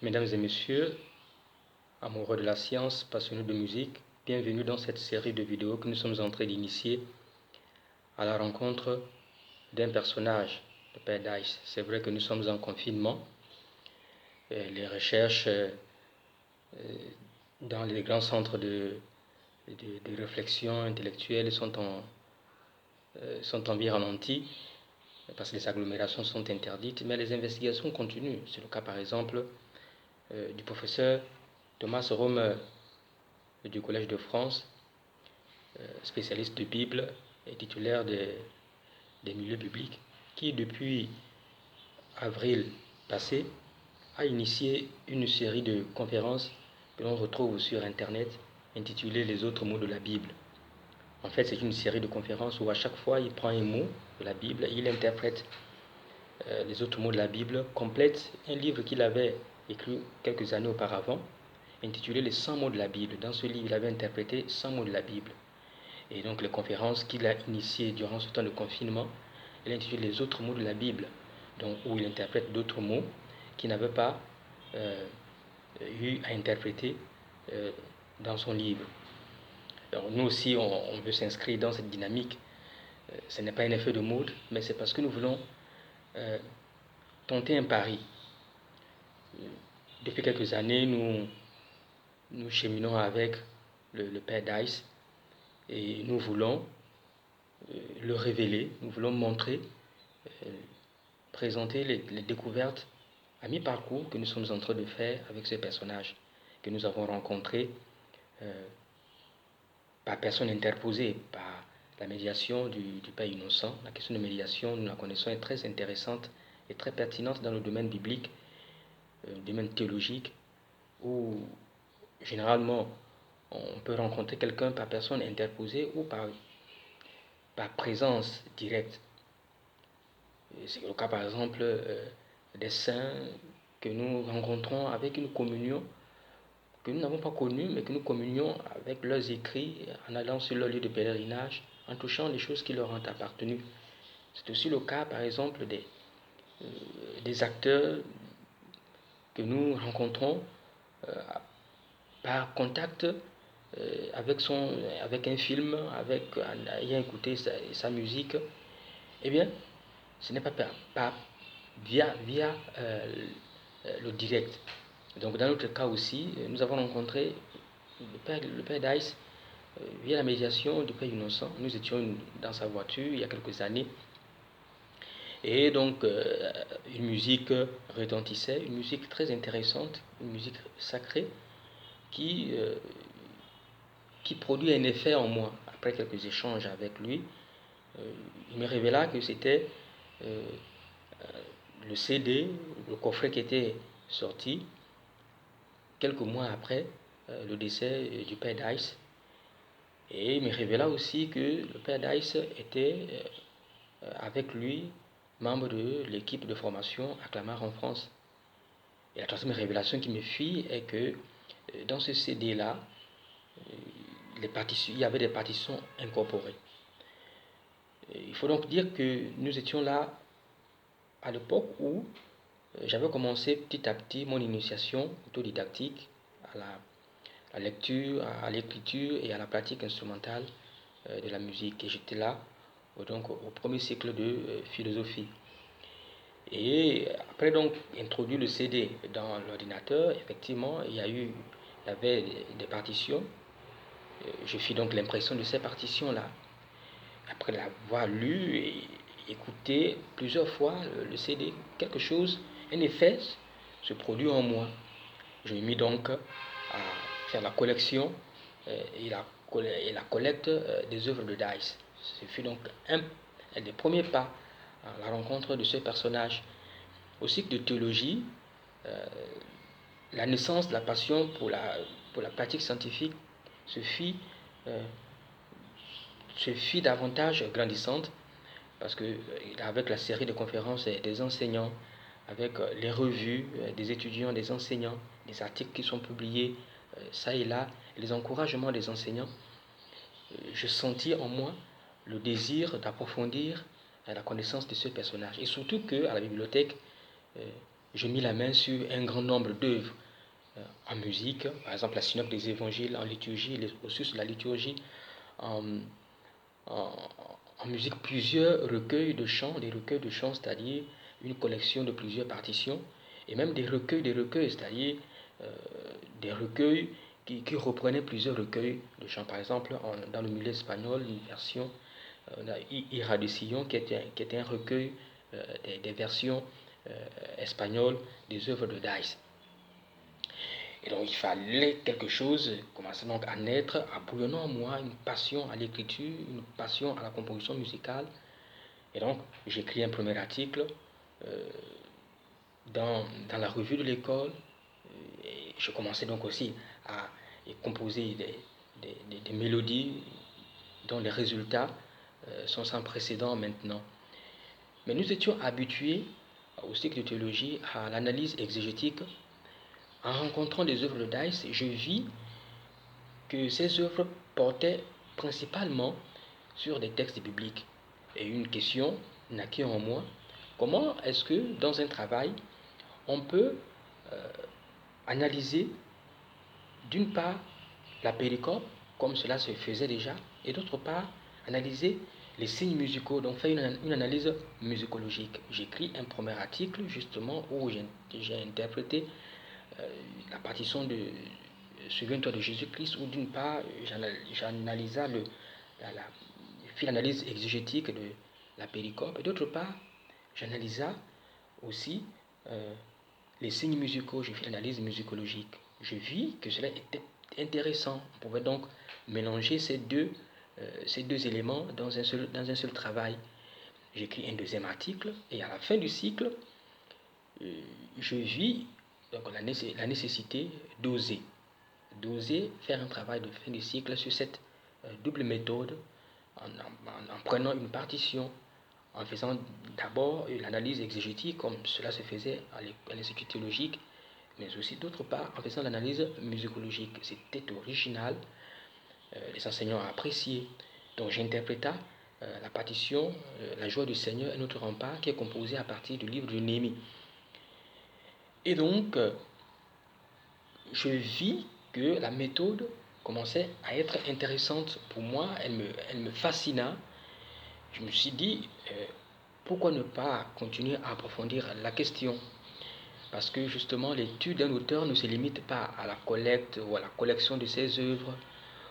Mesdames et messieurs, amoureux de la science, passionnés de musique, bienvenue dans cette série de vidéos que nous sommes en train d'initier à la rencontre d'un personnage, le Père Dice. C'est vrai que nous sommes en confinement. Les recherches dans les grands centres de réflexion intellectuelle sont en vie ralentie parce que les agglomérations sont interdites, mais les investigations continuent. C'est le cas par exemple du professeur Thomas Romer du Collège de France, spécialiste de Bible et titulaire des milieux bibliques, qui depuis avril passé a initié une série de conférences que l'on retrouve sur Internet intitulées Les autres mots de la Bible. En fait, c'est une série de conférences où à chaque fois il prend un mot de la Bible et il interprète les autres mots de la Bible, complète un livre qu'il avait écrit quelques années auparavant, intitulé Les 100 mots de la Bible. Dans ce livre, il avait interprété 100 mots de la Bible. Et donc les conférences qu'il a initiées durant ce temps de confinement, il intitule Les autres mots de la Bible, donc, où il interprète d'autres mots qu'il n'avait pas eu à interpréter dans son livre. Donc, nous aussi, on veut s'inscrire dans cette dynamique. Ce n'est pas un effet de mode, mais c'est parce que nous voulons tenter un pari. Depuis quelques années, nous cheminons avec le Père Dice et nous voulons le révéler, nous voulons montrer, présenter les découvertes à mi-parcours que nous sommes en train de faire avec ce personnage que nous avons rencontré par personne interposée, par la médiation du Père Innocent. La question de médiation, nous la connaissons, est très intéressante et très pertinente dans le domaine biblique, le domaine théologique, où généralement on peut rencontrer quelqu'un par personne interposée ou par présence directe. C'est le cas par exemple des saints que nous rencontrons avec une communion que nous n'avons pas connue, mais que nous communions avec leurs écrits en allant sur leur lieu de pèlerinage, en touchant les choses qui leur ont appartenu. C'est aussi le cas par exemple des acteurs que nous rencontrons par contact avec un film, en ayant écouté sa musique. Eh bien, ce n'est pas via le direct. Donc dans notre cas aussi, nous avons rencontré le Père Dice via la médiation du Père Innocent. Nous étions dans sa voiture il y a quelques années. Et donc une musique retentissait, une musique très intéressante, une musique sacrée qui produit un effet en moi. Après quelques échanges avec lui, il me révéla que c'était le CD, le coffret qui était sorti quelques mois après le décès du Père Dice. Et il me révéla aussi que le Père Dice était avec lui membre de l'équipe de formation à Clamart en France. Et la troisième révélation qui me fit est que dans ce CD-là, il y avait des partitions incorporées. Il faut donc dire que nous étions là à l'époque où j'avais commencé petit à petit mon initiation autodidactique à la lecture, à l'écriture et à la pratique instrumentale de la musique. Et j'étais là donc au premier cycle de philosophie. Et après donc introduire le CD dans l'ordinateur, effectivement, il y avait des partitions. Je fis donc l'impression de ces partitions-là. Après l'avoir lu et écouté plusieurs fois le CD, quelque chose, un effet se produit en moi. Je me mis donc à faire la collection et la collecte des œuvres de Dice. Ce fut donc un des premiers pas à la rencontre de ce personnage. Au cycle de théologie, la naissance de la passion pour la pratique scientifique se fit davantage grandissante parce que avec la série de conférences des enseignants, avec les revues des étudiants, des enseignants, des articles qui sont publiés ça et là, et les encouragements des enseignants, je sentis en moi le désir d'approfondir la connaissance de ce personnage. Et surtout qu'à la bibliothèque, j'ai mis la main sur un grand nombre d'œuvres en musique, par exemple la synopse des évangiles, en liturgie, les ressources de la liturgie, en, en, en musique, plusieurs recueils de chants, des recueils de chants, c'est-à-dire une collection de plusieurs partitions, et même des recueils, c'est-à-dire euh, des recueils qui reprenaient plusieurs recueils de chants. Par exemple, dans le milieu espagnol, une version, Ira de Sillon, qui était un recueil des versions espagnoles des œuvres de Dice. Et donc il fallait quelque chose commençait donc à naître, à bouillonner en moi une passion à l'écriture, une passion à la composition musicale. Et donc j'écris un premier article euh, dans la revue de l'école. Et je commençais donc aussi à composer des mélodies dont les résultats sont sans précédent maintenant. Mais nous étions habitués au cycle de théologie à l'analyse exégétique. En rencontrant des œuvres de Dice, je vis que ces œuvres portaient principalement sur des textes bibliques. Et une question naquit en moi, comment est-ce que dans un travail, on peut euh, analyser d'une part la péricope, comme cela se faisait déjà, et d'autre part analyser les signes musicaux, donc faire une analyse musicologique. J'écris un premier article justement où j'ai interprété la partition de Souviens-toi de Jésus-Christ, où d'une part j'analysais la l'analyse exégétique de la péricope, et d'autre part j'analysais aussi les signes musicaux, je fais l'analyse musicologique. Je vis que cela était intéressant. On pouvait donc mélanger ces deux éléments dans un seul travail. J'écris un deuxième article et à la fin du cycle, je vis donc, la nécessité d'oser faire un travail de fin de cycle sur cette double méthode en prenant une partition, en faisant d'abord l'analyse exégétique comme cela se faisait à l'Institut théologique, mais aussi d'autre part en faisant l'analyse musicologique. C'était original, les enseignants ont apprécié. Donc j'interpréta la partition La joie du Seigneur est notre rempart, qui est composée à partir du livre de Néhémie. Et donc, je vis que la méthode commençait à être intéressante pour moi, elle me fascina. Je me suis dit, pourquoi ne pas continuer à approfondir la question? Parce que justement, l'étude d'un auteur ne se limite pas à la collecte ou à la collection de ses œuvres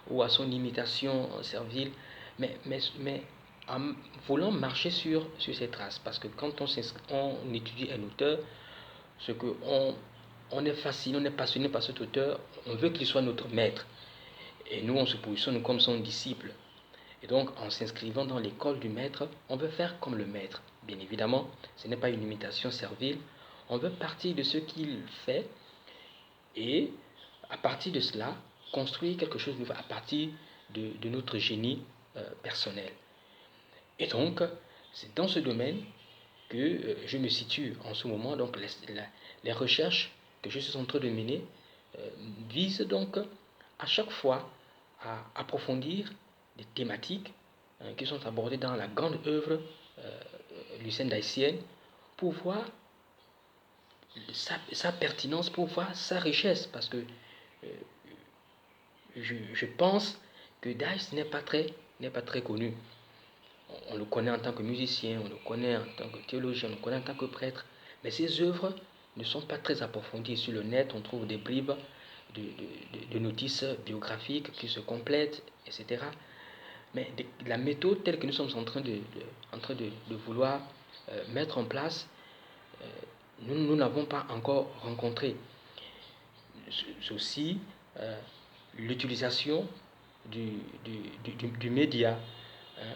ou à son imitation servile, mais en voulant marcher sur ses traces. Parce que quand on étudie un auteur, ce que on est fasciné, on est passionné par cet auteur, on veut qu'il soit notre maître. Et nous, on se positionne comme son disciple. Et donc, en s'inscrivant dans l'école du maître, on veut faire comme le maître. Bien évidemment, ce n'est pas une imitation servile. On veut partir de ce qu'il fait et, à partir de cela, construire quelque chose de nouveau à partir de notre génie personnel. Et donc, c'est dans ce domaine que je me situe en ce moment. Donc, les recherches que je suis en train de mener visent donc à chaque fois à approfondir des thématiques qui sont abordées dans la grande œuvre lucène daïtienne pour voir sa pertinence, pour voir sa richesse. Parce que je pense que Dice n'est pas très connu. On le connaît en tant que musicien, on le connaît en tant que théologien, on le connaît en tant que prêtre, mais ses œuvres ne sont pas très approfondies. Sur le net, on trouve des bribes de notices biographiques qui se complètent, etc. Mais la méthode telle que nous sommes en train de vouloir mettre en place, nous n'avons pas encore rencontré. C'est aussi l'utilisation du média, hein,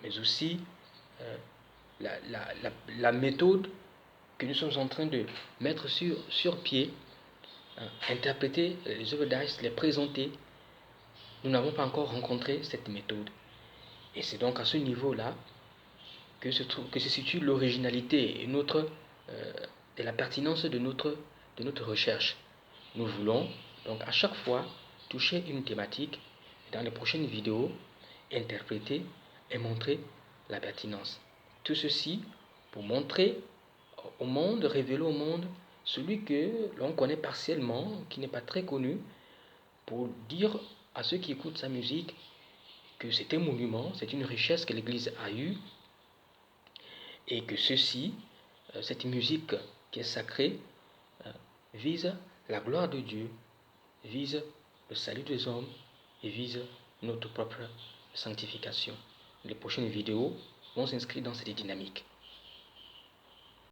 mais aussi la méthode que nous sommes en train de mettre sur pied, hein, interpréter les œuvres d'art, les présenter. Nous n'avons pas encore rencontré cette méthode. Et c'est donc à ce niveau-là que se situe l'originalité et la pertinence de notre recherche. Nous voulons donc à chaque fois toucher une thématique et dans les prochaines vidéos interpréter et montrer la pertinence. Tout ceci pour montrer au monde, révéler au monde celui que l'on connaît partiellement, qui n'est pas très connu, pour dire à ceux qui écoutent sa musique que c'est un monument, c'est une richesse que l'Église a eue, et que cette musique qui est sacrée, vise la gloire de Dieu, vise le salut des hommes et vise notre propre sanctification. Les prochaines vidéos vont s'inscrire dans cette dynamique.